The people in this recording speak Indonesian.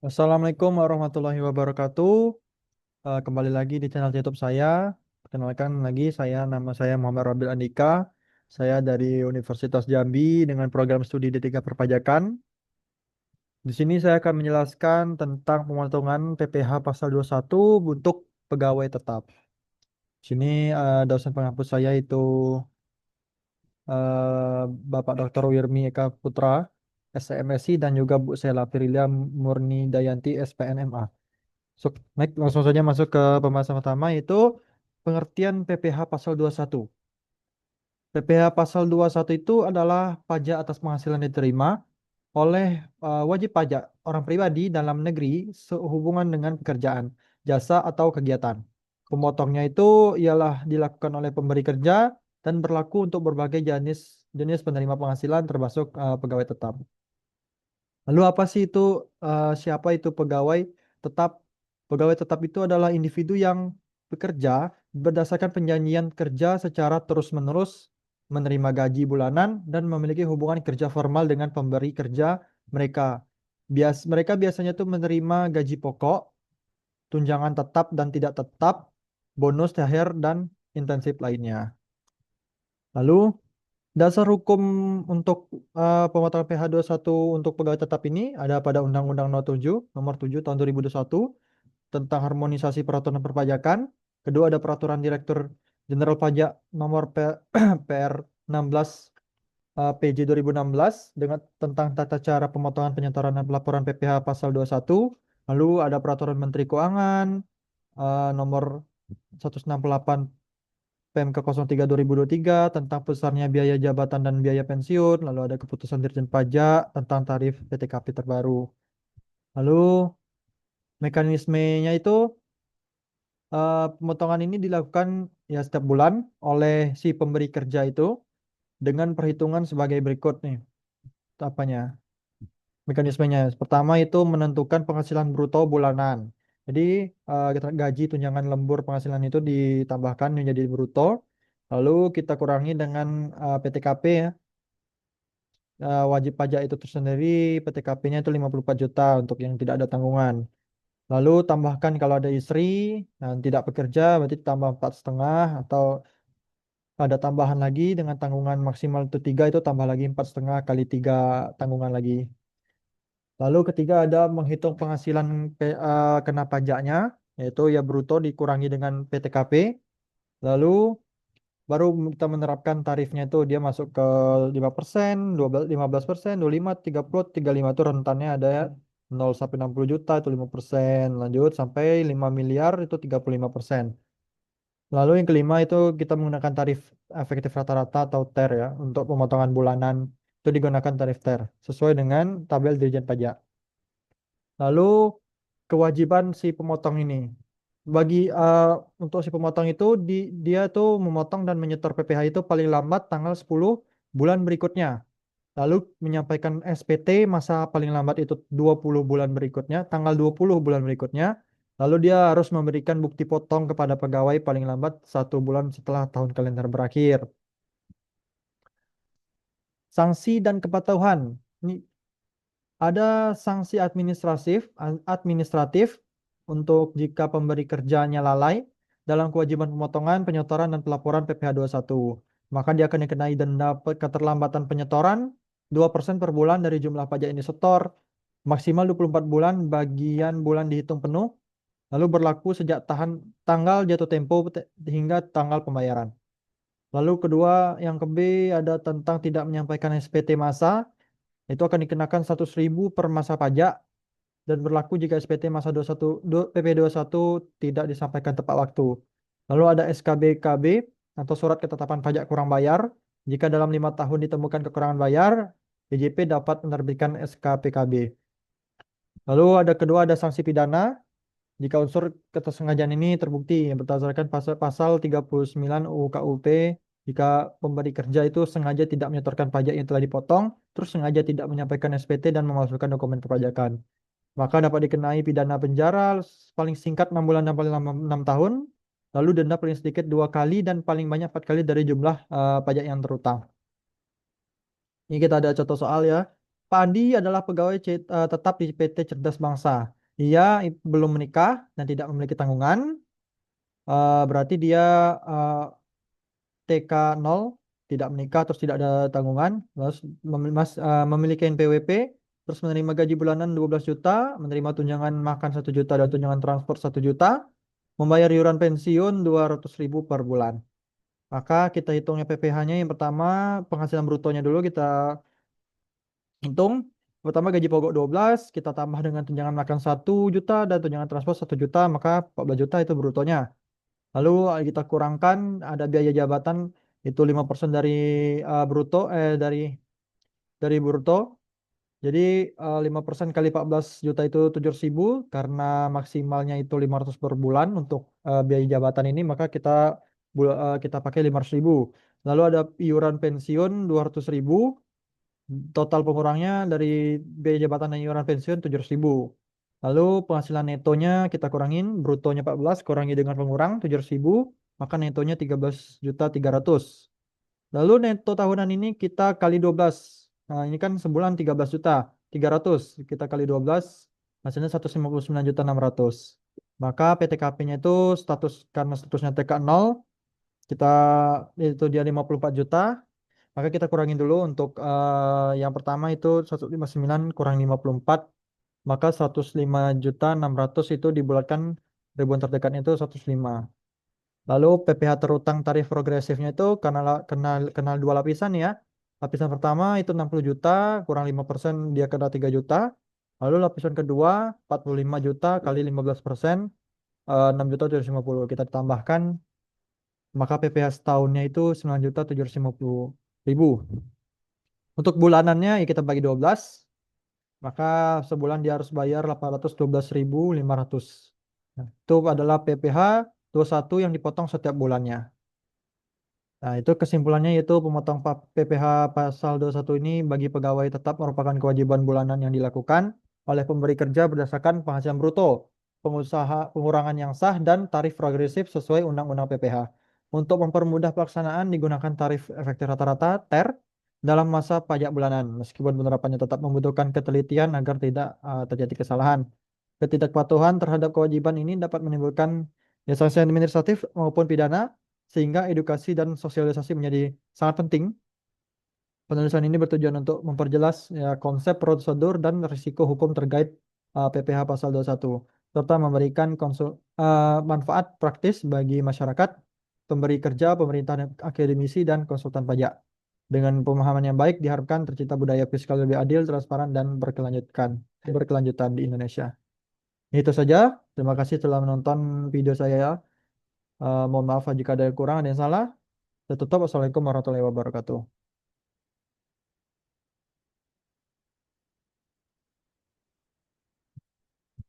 Assalamualaikum warahmatullahi wabarakatuh. Kembali lagi di channel YouTube saya. Perkenalkan lagi, nama saya Muhammad Rabil Andika. Saya dari Universitas Jambi dengan program studi D3 Perpajakan. Di sini saya akan menjelaskan tentang pemotongan PPh pasal 21 untuk pegawai tetap. Di sini dosen penghapus saya itu Bapak Dr. Wirmi Eka Putra, SCMSI, dan juga Bu Sela Firilia Murni Dayanti, SPNMA. Baik, langsung saja masuk ke pembahasan pertama yaitu pengertian PPh pasal 21. PPh pasal 21 itu adalah pajak atas penghasilan diterima oleh wajib pajak orang pribadi dalam negeri sehubungan dengan pekerjaan, jasa atau kegiatan. Pemotongnya itu ialah dilakukan oleh pemberi kerja dan berlaku untuk berbagai jenis jenis penerima penghasilan termasuk pegawai tetap. Lalu apa sih itu siapa itu pegawai tetap? Pegawai tetap itu adalah individu yang bekerja berdasarkan perjanjian kerja secara terus-menerus, menerima gaji bulanan dan memiliki hubungan kerja formal dengan pemberi kerja mereka. Mereka biasanya tuh menerima gaji pokok, tunjangan tetap dan tidak tetap, bonus THR dan intensif lainnya. Lalu dasar hukum untuk pemotongan PH21 untuk pegawai tetap ini ada pada Undang-Undang Nomor 7 Tahun 2021 tentang harmonisasi peraturan perpajakan. Kedua ada Peraturan Direktur Jenderal Pajak Nomor PR 16 PJ 2016 dengan tentang tata cara pemotongan penyetoran dan pelaporan PPh pasal 21. Lalu ada Peraturan Menteri Keuangan Nomor 168 PMK 03 2023 tentang besarnya biaya jabatan dan biaya pensiun, lalu ada keputusan Dirjen Pajak tentang tarif PTKP terbaru. Lalu mekanismenya itu pemotongan ini dilakukan ya setiap bulan oleh si pemberi kerja itu dengan perhitungan sebagai berikut nih. Apanya? Mekanismenya. Pertama itu menentukan penghasilan bruto bulanan. Jadi gaji tunjangan lembur penghasilan itu ditambahkan menjadi bruto. Lalu kita kurangi dengan PTKP ya. Wajib pajak itu tersendiri PTKP-nya itu 54 juta untuk yang tidak ada tanggungan. Lalu tambahkan kalau ada istri dan tidak bekerja berarti tambah 4,5 atau ada tambahan lagi dengan tanggungan maksimal itu 3 itu tambah lagi 4,5 kali 3 tanggungan lagi. Lalu ketiga ada menghitung penghasilan kena pajaknya yaitu ya bruto dikurangi dengan PTKP. Lalu baru kita menerapkan tarifnya itu dia masuk ke 5%, 12, 15%, 25, 30, 35 itu rentannya ada 0 sampai 60 juta itu 5%, lanjut sampai 5 miliar itu 35%. Lalu yang kelima itu kita menggunakan tarif efektif rata-rata atau TER ya untuk pemotongan bulanan itu digunakan tarif TER sesuai dengan tabel Dirjen Pajak. Lalu kewajiban si pemotong ini. Bagi untuk si pemotong itu dia tuh memotong dan menyetor PPh itu paling lambat tanggal 10 bulan berikutnya. Lalu menyampaikan SPT masa paling lambat itu 20 bulan berikutnya, tanggal 20 bulan berikutnya. Lalu dia harus memberikan bukti potong kepada pegawai paling lambat 1 bulan setelah tahun kalender berakhir. Sanksi dan kepatuhan. Ini ada sanksi administratif untuk jika pemberi kerjanya lalai dalam kewajiban pemotongan, penyetoran, dan pelaporan PPh 21. Maka dia akan dikenai denda keterlambatan penyetoran 2% per bulan dari jumlah pajak yang disetor, maksimal 24 bulan, bagian bulan dihitung penuh, lalu berlaku sejak tanggal jatuh tempo hingga tanggal pembayaran. Lalu kedua, yang ke B ada tentang tidak menyampaikan SPT masa, itu akan dikenakan 100.000 per masa pajak dan berlaku jika SPT masa 21, PP 21 tidak disampaikan tepat waktu. Lalu ada SKBKB atau surat ketetapan pajak kurang bayar. Jika dalam 5 tahun ditemukan kekurangan bayar, DJP dapat menerbitkan SKPKB. Lalu ada kedua ada sanksi pidana jika unsur kesengajaan ini terbukti berdasarkan pasal 39 UU KUP jika pemberi kerja itu sengaja tidak menyetorkan pajak yang telah dipotong, terus sengaja tidak menyampaikan SPT dan memalsukan dokumen perpajakan. Maka dapat dikenai pidana penjara paling singkat 6 bulan dan paling lama 6 tahun, lalu denda paling sedikit 2 kali dan paling banyak 4 kali dari jumlah pajak yang terutang. Ini kita ada contoh soal ya. Pak Andi adalah pegawai tetap di PT Cerdas Bangsa. Dia belum menikah dan tidak memiliki tanggungan. Berarti dia eh, TK 0, tidak menikah, terus tidak ada tanggungan, terus memiliki NPWP, terus menerima gaji bulanan 12 juta, menerima tunjangan makan 1 juta dan tunjangan transport 1 juta, membayar iuran pensiun 200.000 per bulan. Maka kita hitungnya PPh-nya yang pertama penghasilan brutonya dulu kita hitung. Pertama gaji pokok 12, kita tambah dengan tunjangan makan 1 juta dan tunjangan transport 1 juta, maka 14 juta itu brutonya. Lalu kita kurangkan ada biaya jabatan itu 5% dari bruto dari bruto. Jadi 5% kali 14 juta itu 700.000 karena maksimalnya itu 500 per bulan untuk biaya jabatan ini, maka kita pakai 500.000. Lalu ada iuran pensiun 200.000. Total pengurangnya dari biaya jabatan dan iuran pensiun 700.000. Lalu penghasilan netonya kita kurangin, brutonya 14, kurangi dengan pengurang 700.000, maka netonya 13.300.000. Lalu neto tahunan ini kita kali 12. Nah, ini kan sebulan 13 juta 300. Kita kali 12, hasilnya 159.600. Maka PTKP-nya itu karena statusnya TK 0, kita itu dia 54 juta. Maka kita kurangin dulu untuk yang pertama itu 159 kurang 54, maka 105.600.000 itu dibulatkan ribuan terdekatnya itu 105. Lalu PPh terutang tarif progresifnya itu karena kenal dua lapisan ya. Lapisan pertama itu 60 juta, kurang 5% dia kena 3 juta. Lalu lapisan kedua 45 juta kali 15%, 6.750. Kita tambahkan, maka PPh setahunnya itu 9.750.000. Untuk bulanannya ya kita bagi 12, maka sebulan dia harus bayar 812.500. Nah, itu adalah PPh satu yang dipotong setiap bulannya. Nah, itu kesimpulannya yaitu PPh pasal 21 ini bagi pegawai tetap merupakan kewajiban bulanan yang dilakukan oleh pemberi kerja berdasarkan penghasilan bruto, pengusaha pengurangan yang sah dan tarif progresif sesuai Undang-Undang PPh. Untuk mempermudah pelaksanaan digunakan tarif efektif rata-rata TER dalam masa pajak bulanan, meskipun penerapannya tetap membutuhkan ketelitian agar tidak terjadi kesalahan. Ketidakpatuhan terhadap kewajiban ini dapat menimbulkan ya sanksi administratif maupun pidana, sehingga edukasi dan sosialisasi menjadi sangat penting. Penulisan ini bertujuan untuk memperjelas ya, konsep, prosedur, dan risiko hukum terkait PPh pasal 21, serta memberikan manfaat praktis bagi masyarakat, pemberi kerja, pemerintah, akademisi, dan konsultan pajak. Dengan pemahaman yang baik diharapkan tercipta budaya fiskal lebih adil, transparan, dan berkelanjutan di Indonesia. Itu saja. Terima kasih telah menonton video saya. Mohon maaf jika ada yang kurang, ada yang salah. Saya tutup. Wassalamualaikum warahmatullahi wabarakatuh.